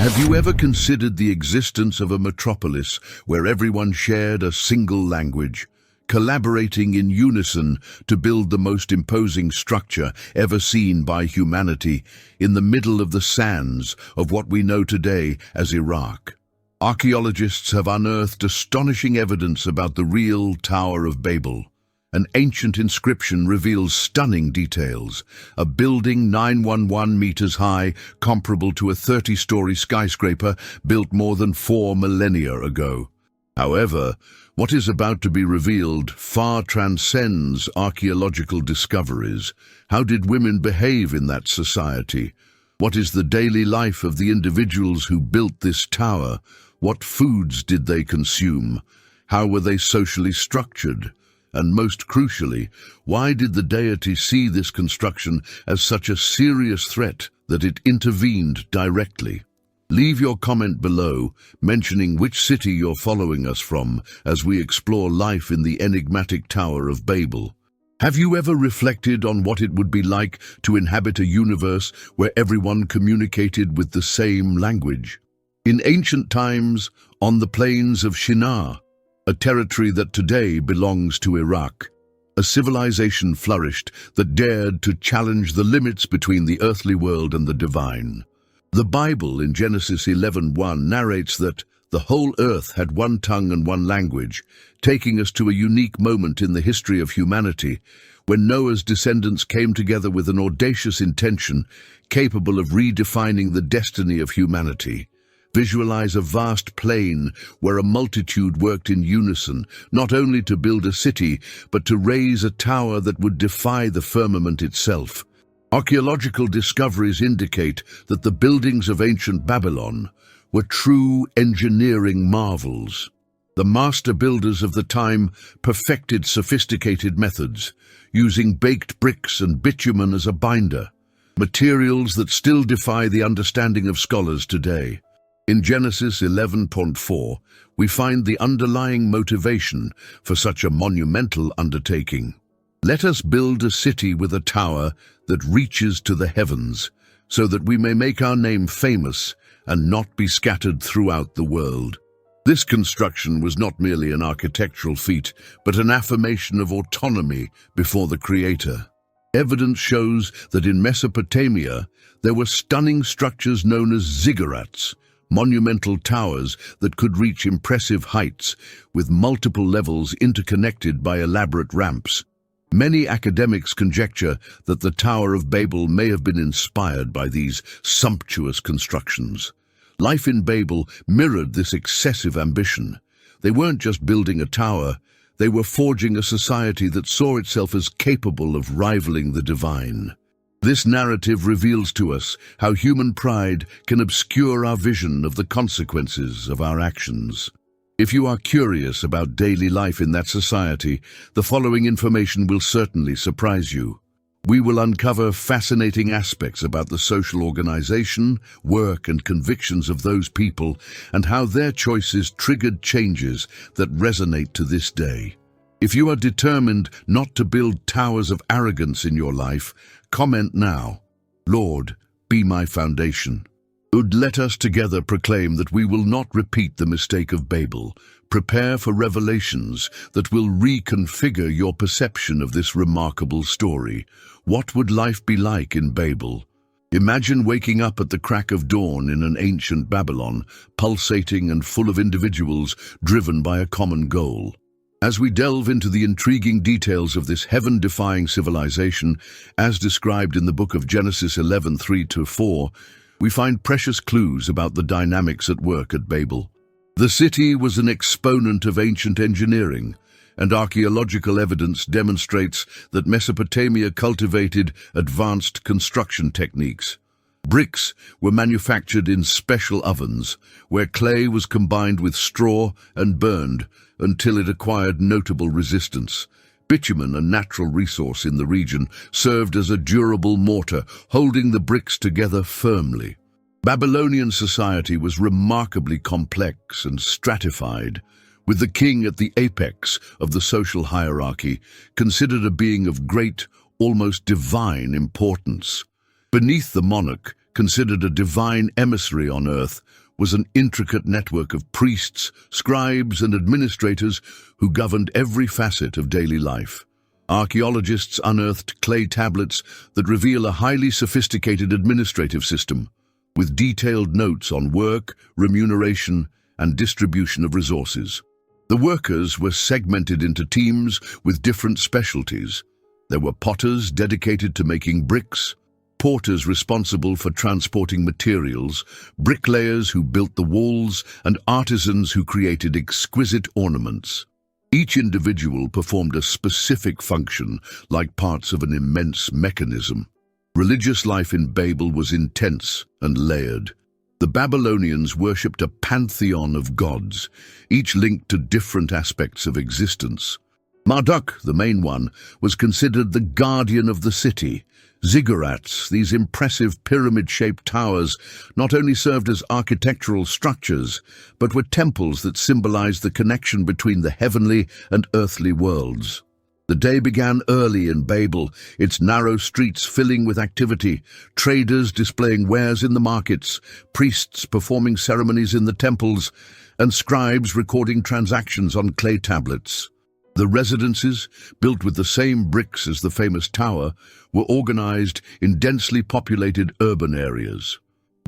Have you ever considered the existence of a metropolis where everyone shared a single language, collaborating in unison to build the most imposing structure ever seen by humanity in the middle of the sands of what we know today as Iraq? Archaeologists have unearthed astonishing evidence about the real Tower of Babel. An ancient inscription reveals stunning details, a building 911 meters high, comparable to a 30-story skyscraper built more than 4 millennia ago. However, what is about to be revealed far transcends archaeological discoveries. How did women behave in that society? What is the daily life of the individuals who built this tower? What foods did they consume? How were they socially structured? And most crucially, why did the deity see this construction as such a serious threat that it intervened directly? Leave your comment below, mentioning which city you're following us from as we explore life in the enigmatic Tower of Babel. Have you ever reflected on what it would be like to inhabit a universe where everyone communicated with the same language? In ancient times, on the plains of Shinar, a territory that today belongs to Iraq, a civilization flourished that dared to challenge the limits between the earthly world and the divine. The Bible in Genesis 11:1 narrates that the whole earth had one tongue and one language, taking us to a unique moment in the history of humanity when Noah's descendants came together with an audacious intention capable of redefining the destiny of humanity. Visualize a vast plain where a multitude worked in unison, not only to build a city, but to raise a tower that would defy the firmament itself. Archaeological discoveries indicate that the buildings of ancient Babylon were true engineering marvels. The master builders of the time perfected sophisticated methods, using baked bricks and bitumen as a binder, materials that still defy the understanding of scholars today. In Genesis 11:4, we find the underlying motivation for such a monumental undertaking. Let us build a city with a tower that reaches to the heavens, so that we may make our name famous and not be scattered throughout the world. This construction was not merely an architectural feat, but an affirmation of autonomy before the Creator. Evidence shows that in Mesopotamia, there were stunning structures known as ziggurats, monumental towers that could reach impressive heights, with multiple levels interconnected by elaborate ramps. Many academics conjecture that the Tower of Babel may have been inspired by these sumptuous constructions. Life in Babel mirrored this excessive ambition. They weren't just building a tower, they were forging a society that saw itself as capable of rivaling the divine. This narrative reveals to us how human pride can obscure our vision of the consequences of our actions. If you are curious about daily life in that society, the following information will certainly surprise you. We will uncover fascinating aspects about the social organization, work, and convictions of those people, and how their choices triggered changes that resonate to this day. If you are determined not to build towers of arrogance in your life, comment now, "Lord, be my foundation." Let us together proclaim that we will not repeat the mistake of Babel. Prepare for revelations that will reconfigure your perception of this remarkable story. What would life be like in Babel? Imagine waking up at the crack of dawn in an ancient Babylon, pulsating and full of individuals driven by a common goal. As we delve into the intriguing details of this heaven-defying civilization, as described in the book of Genesis 11:3-4, we find precious clues about the dynamics at work at Babel. The city was an exponent of ancient engineering, and archaeological evidence demonstrates that Mesopotamia cultivated advanced construction techniques. Bricks were manufactured in special ovens, where clay was combined with straw and burned until it acquired notable resistance. Bitumen, a natural resource in the region, served as a durable mortar, holding the bricks together firmly. Babylonian society was remarkably complex and stratified, with the king at the apex of the social hierarchy, considered a being of great, almost divine importance. Beneath the monarch, considered a divine emissary on earth, was an intricate network of priests, scribes, and administrators who governed every facet of daily life. Archaeologists unearthed clay tablets that reveal a highly sophisticated administrative system, with detailed notes on work, remuneration, and distribution of resources. The workers were segmented into teams with different specialties. There were potters dedicated to making bricks, porters responsible for transporting materials, bricklayers who built the walls, and artisans who created exquisite ornaments. Each individual performed a specific function, like parts of an immense mechanism. Religious life in Babel was intense and layered. The Babylonians worshipped a pantheon of gods, each linked to different aspects of existence. Marduk, the main one, was considered the guardian of the city. Ziggurats, these impressive pyramid-shaped towers, not only served as architectural structures, but were temples that symbolized the connection between the heavenly and earthly worlds. The day began early in Babel, its narrow streets filling with activity, traders displaying wares in the markets, priests performing ceremonies in the temples, and scribes recording transactions on clay tablets. The residences, built with the same bricks as the famous tower, were organized in densely populated urban areas.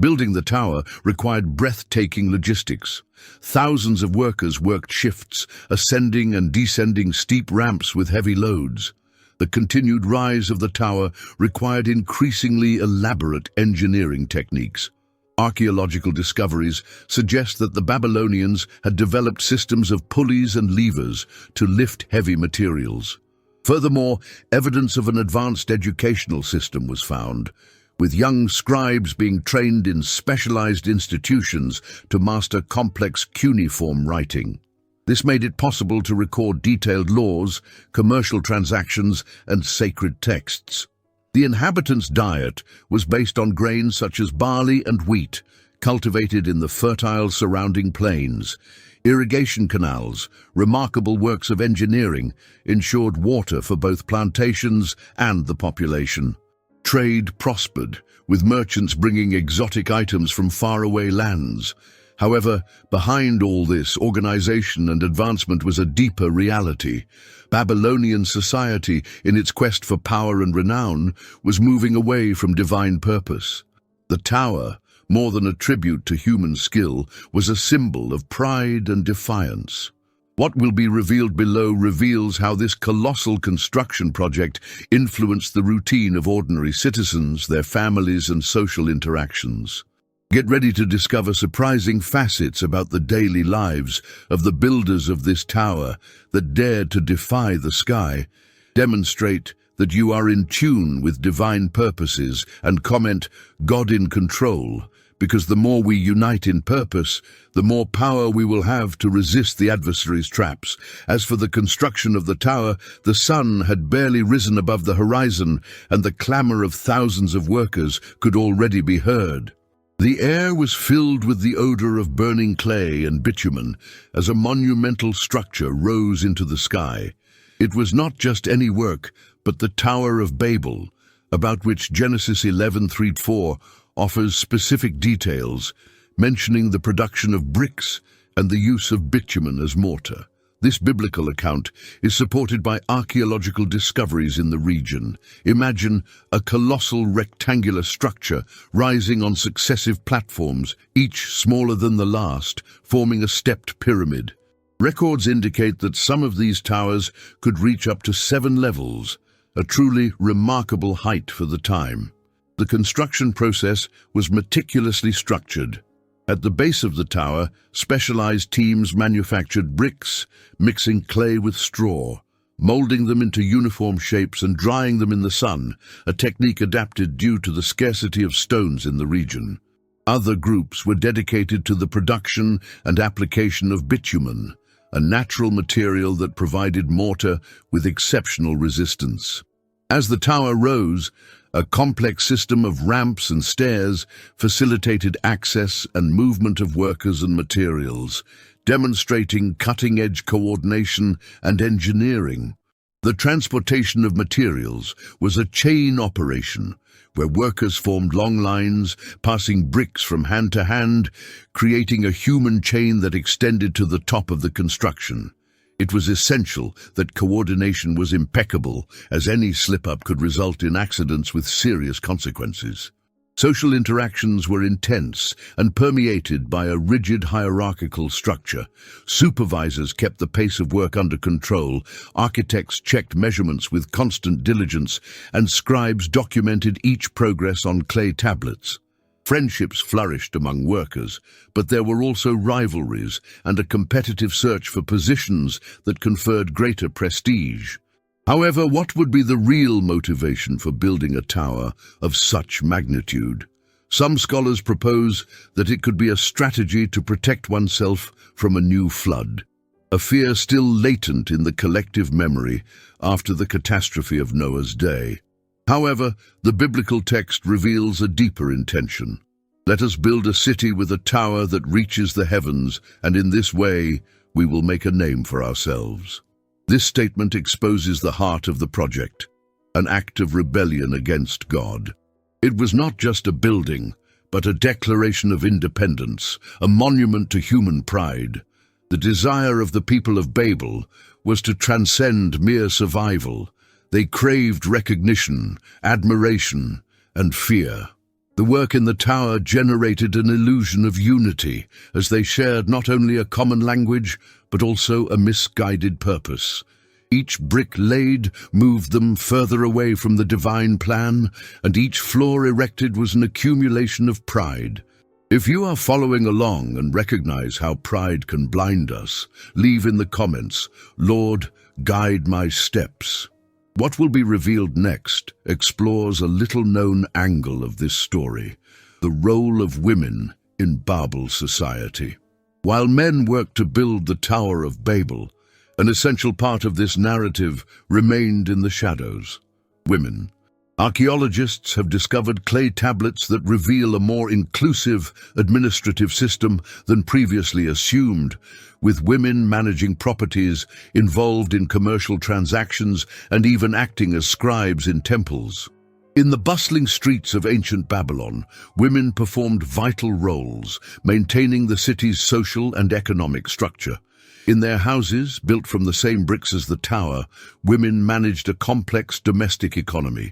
Building the tower required breathtaking logistics. Thousands of workers worked shifts, ascending and descending steep ramps with heavy loads. The continued rise of the tower required increasingly elaborate engineering techniques. Archaeological discoveries suggest that the Babylonians had developed systems of pulleys and levers to lift heavy materials. Furthermore, evidence of an advanced educational system was found, with young scribes being trained in specialized institutions to master complex cuneiform writing. This made it possible to record detailed laws, commercial transactions, and sacred texts. The inhabitants' diet was based on grains such as barley and wheat, cultivated in the fertile surrounding plains. Irrigation canals, remarkable works of engineering, ensured water for both plantations and the population. Trade prospered, with merchants bringing exotic items from faraway lands. However, behind all this organization and advancement was a deeper reality. Babylonian society, in its quest for power and renown, was moving away from divine purpose. The tower, more than a tribute to human skill, was a symbol of pride and defiance. What will be revealed below reveals how this colossal construction project influenced the routine of ordinary citizens, their families, and social interactions. Get ready to discover surprising facets about the daily lives of the builders of this tower that dared to defy the sky. Demonstrate that you are in tune with divine purposes and comment, "God in control," because the more we unite in purpose, the more power we will have to resist the adversary's traps. As for the construction of the tower, the sun had barely risen above the horizon, and the clamor of thousands of workers could already be heard. The air was filled with the odor of burning clay and bitumen as a monumental structure rose into the sky. It was not just any work, but the Tower of Babel, about which Genesis 11:3-4 offers specific details, mentioning the production of bricks and the use of bitumen as mortar. This biblical account is supported by archaeological discoveries in the region. Imagine a colossal rectangular structure rising on successive platforms, each smaller than the last, forming a stepped pyramid. Records indicate that some of these towers could reach up to 7 levels, a truly remarkable height for the time. The construction process was meticulously structured. At the base of the tower, specialized teams manufactured bricks, mixing clay with straw, molding them into uniform shapes and drying them in the sun, a technique adapted due to the scarcity of stones in the region. Other groups were dedicated to the production and application of bitumen, a natural material that provided mortar with exceptional resistance. As the tower rose, a complex system of ramps and stairs facilitated access and movement of workers and materials, demonstrating cutting-edge coordination and engineering. The transportation of materials was a chain operation, where workers formed long lines, passing bricks from hand to hand, creating a human chain that extended to the top of the construction. It was essential that coordination was impeccable, as any slip-up could result in accidents with serious consequences. Social interactions were intense and permeated by a rigid hierarchical structure. Supervisors kept the pace of work under control, architects checked measurements with constant diligence, and scribes documented each progress on clay tablets. Friendships flourished among workers, but there were also rivalries and a competitive search for positions that conferred greater prestige. However, what would be the real motivation for building a tower of such magnitude? Some scholars propose that it could be a strategy to protect oneself from a new flood, a fear still latent in the collective memory after the catastrophe of Noah's day. However, the biblical text reveals a deeper intention. Let us build a city with a tower that reaches the heavens, and in this way we will make a name for ourselves. This statement exposes the heart of the project, an act of rebellion against God. It was not just a building, but a declaration of independence, a monument to human pride. The desire of the people of Babel was to transcend mere survival. They craved recognition, admiration, and fear. The work in the tower generated an illusion of unity, as they shared not only a common language, but also a misguided purpose. Each brick laid moved them further away from the divine plan, and each floor erected was an accumulation of pride. If you are following along and recognize how pride can blind us, leave in the comments, "Lord, guide my steps." What will be revealed next explores a little-known angle of this story, the role of women in Babel society. While men worked to build the Tower of Babel, an essential part of this narrative remained in the shadows: women. Archaeologists have discovered clay tablets that reveal a more inclusive administrative system than previously assumed, with women managing properties, involved in commercial transactions, and even acting as scribes in temples. In the bustling streets of ancient Babylon, women performed vital roles, maintaining the city's social and economic structure. In their houses, built from the same bricks as the tower, women managed a complex domestic economy.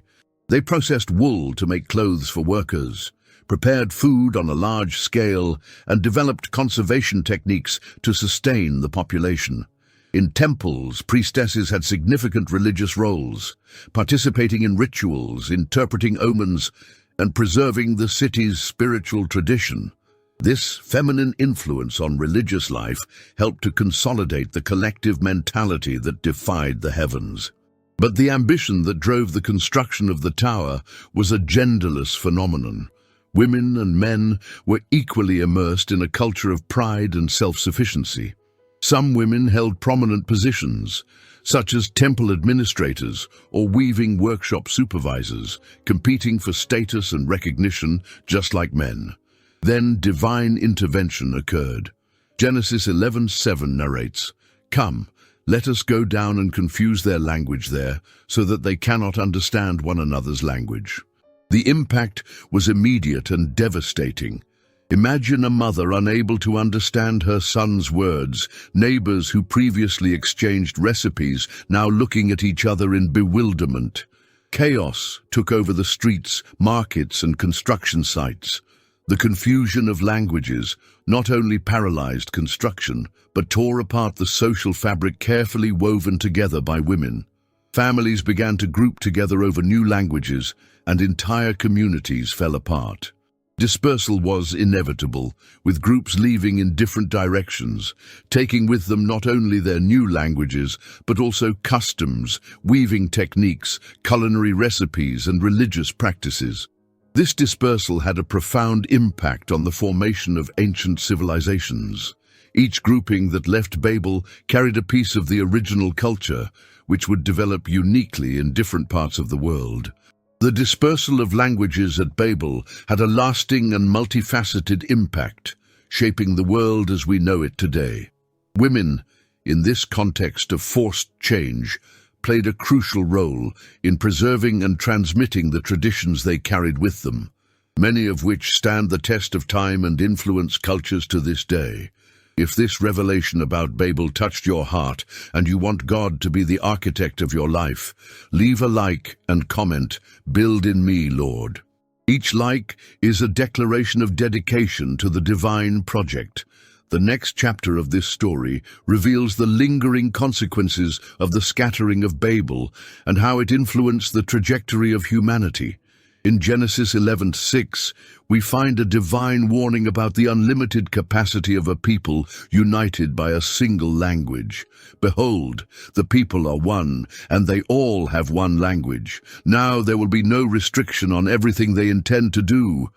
They processed wool to make clothes for workers, prepared food on a large scale, and developed conservation techniques to sustain the population. In temples, priestesses had significant religious roles, participating in rituals, interpreting omens, and preserving the city's spiritual tradition. This feminine influence on religious life helped to consolidate the collective mentality that defied the heavens. But the ambition that drove the construction of the tower was a genderless phenomenon. Women and men were equally immersed in a culture of pride and self-sufficiency. Some women held prominent positions, such as temple administrators or weaving workshop supervisors, competing for status and recognition just like men. Then divine intervention occurred. Genesis 11:7 narrates, "Come, let us go down and confuse their language there, so that they cannot understand one another's language." The impact was immediate and devastating. Imagine a mother unable to understand her son's words, neighbors who previously exchanged recipes now looking at each other in bewilderment. Chaos took over the streets, markets, and construction sites. The confusion of languages not only paralyzed construction, but tore apart the social fabric carefully woven together by women. Families began to group together over new languages, and entire communities fell apart. Dispersal was inevitable, with groups leaving in different directions, taking with them not only their new languages, but also customs, weaving techniques, culinary recipes, and religious practices. This dispersal had a profound impact on the formation of ancient civilizations. Each grouping that left Babel carried a piece of the original culture, which would develop uniquely in different parts of the world. The dispersal of languages at Babel had a lasting and multifaceted impact, shaping the world as we know it today. Women, in this context of forced change, played a crucial role in preserving and transmitting the traditions they carried with them, many of which stand the test of time and influence cultures to this day. If this revelation about Babel touched your heart and you want God to be the architect of your life, leave a like and comment, "Build in me, Lord." Each like is a declaration of dedication to the divine project. The next chapter of this story reveals the lingering consequences of the scattering of Babel and how it influenced the trajectory of humanity. In Genesis 11:6, we find a divine warning about the unlimited capacity of a people united by a single language. "Behold, the people are one, and they all have one language. Now there will be no restriction on everything they intend to do."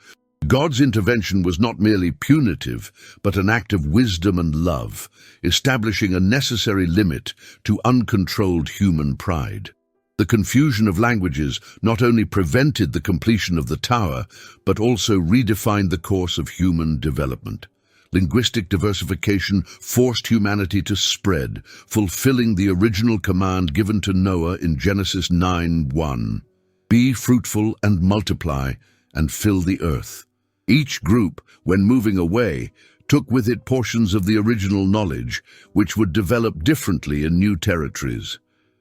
God's intervention was not merely punitive, but an act of wisdom and love, establishing a necessary limit to uncontrolled human pride. The confusion of languages not only prevented the completion of the tower, but also redefined the course of human development. Linguistic diversification forced humanity to spread, fulfilling the original command given to Noah in Genesis 9:1. "Be fruitful and multiply, and fill the earth." Each group, when moving away, took with it portions of the original knowledge, which would develop differently in new territories.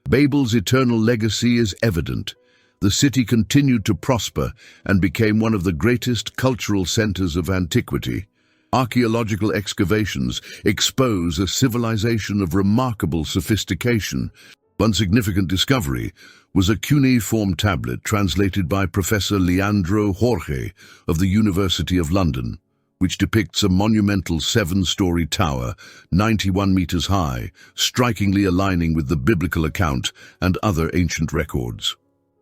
Babel's eternal legacy is evident. The city continued to prosper and became one of the greatest cultural centers of antiquity. Archaeological excavations expose a civilization of remarkable sophistication. One significant discovery was a cuneiform tablet translated by Professor Leandro Jorge of the University of London, which depicts a monumental 7-story tower, 91 meters high, strikingly aligning with the biblical account and other ancient records.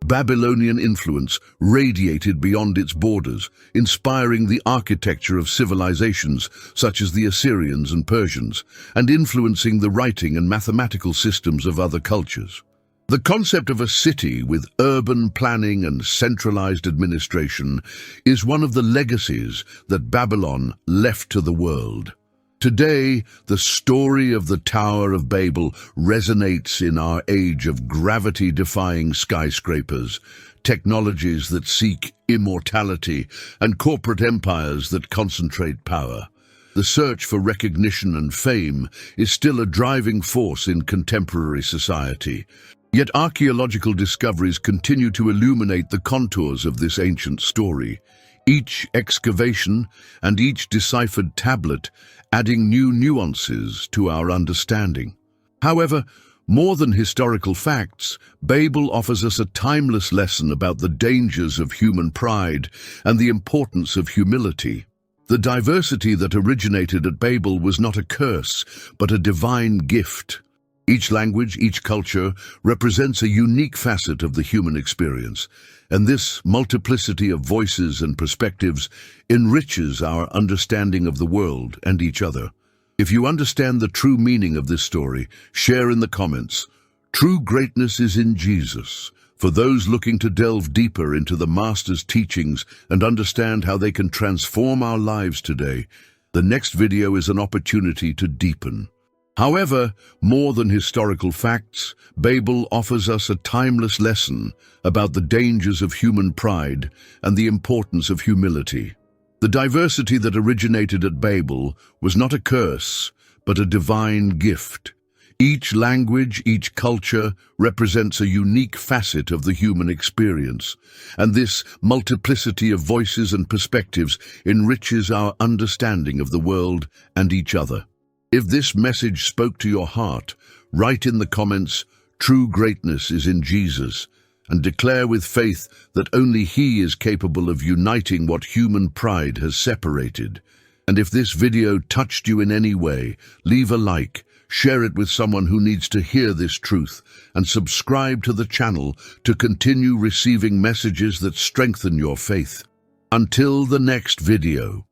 Babylonian influence radiated beyond its borders, inspiring the architecture of civilizations such as the Assyrians and Persians, and influencing the writing and mathematical systems of other cultures. The concept of a city with urban planning and centralized administration is one of the legacies that Babylon left to the world. Today, the story of the Tower of Babel resonates in our age of gravity-defying skyscrapers, technologies that seek immortality, and corporate empires that concentrate power. The search for recognition and fame is still a driving force in contemporary society. Yet archaeological discoveries continue to illuminate the contours of this ancient story, each excavation and each deciphered tablet adding new nuances to our understanding. However, more than historical facts, Babel offers us a timeless lesson about the dangers of human pride and the importance of humility. The diversity that originated at Babel was not a curse, but a divine gift. Each language, each culture, represents a unique facet of the human experience, and this multiplicity of voices and perspectives enriches our understanding of the world and each other. If you understand the true meaning of this story, share in the comments. True greatness is in Jesus. For those looking to delve deeper into the Master's teachings and understand how they can transform our lives today, the next video is an opportunity to deepen. However, more than historical facts, Babel offers us a timeless lesson about the dangers of human pride and the importance of humility. The diversity that originated at Babel was not a curse, but a divine gift. Each language, each culture represents a unique facet of the human experience, and this multiplicity of voices and perspectives enriches our understanding of the world and each other. If this message spoke to your heart, write in the comments, "True greatness is in Jesus," and declare with faith that only He is capable of uniting what human pride has separated. And if this video touched you in any way, leave a like, share it with someone who needs to hear this truth, and subscribe to the channel to continue receiving messages that strengthen your faith. Until the next video.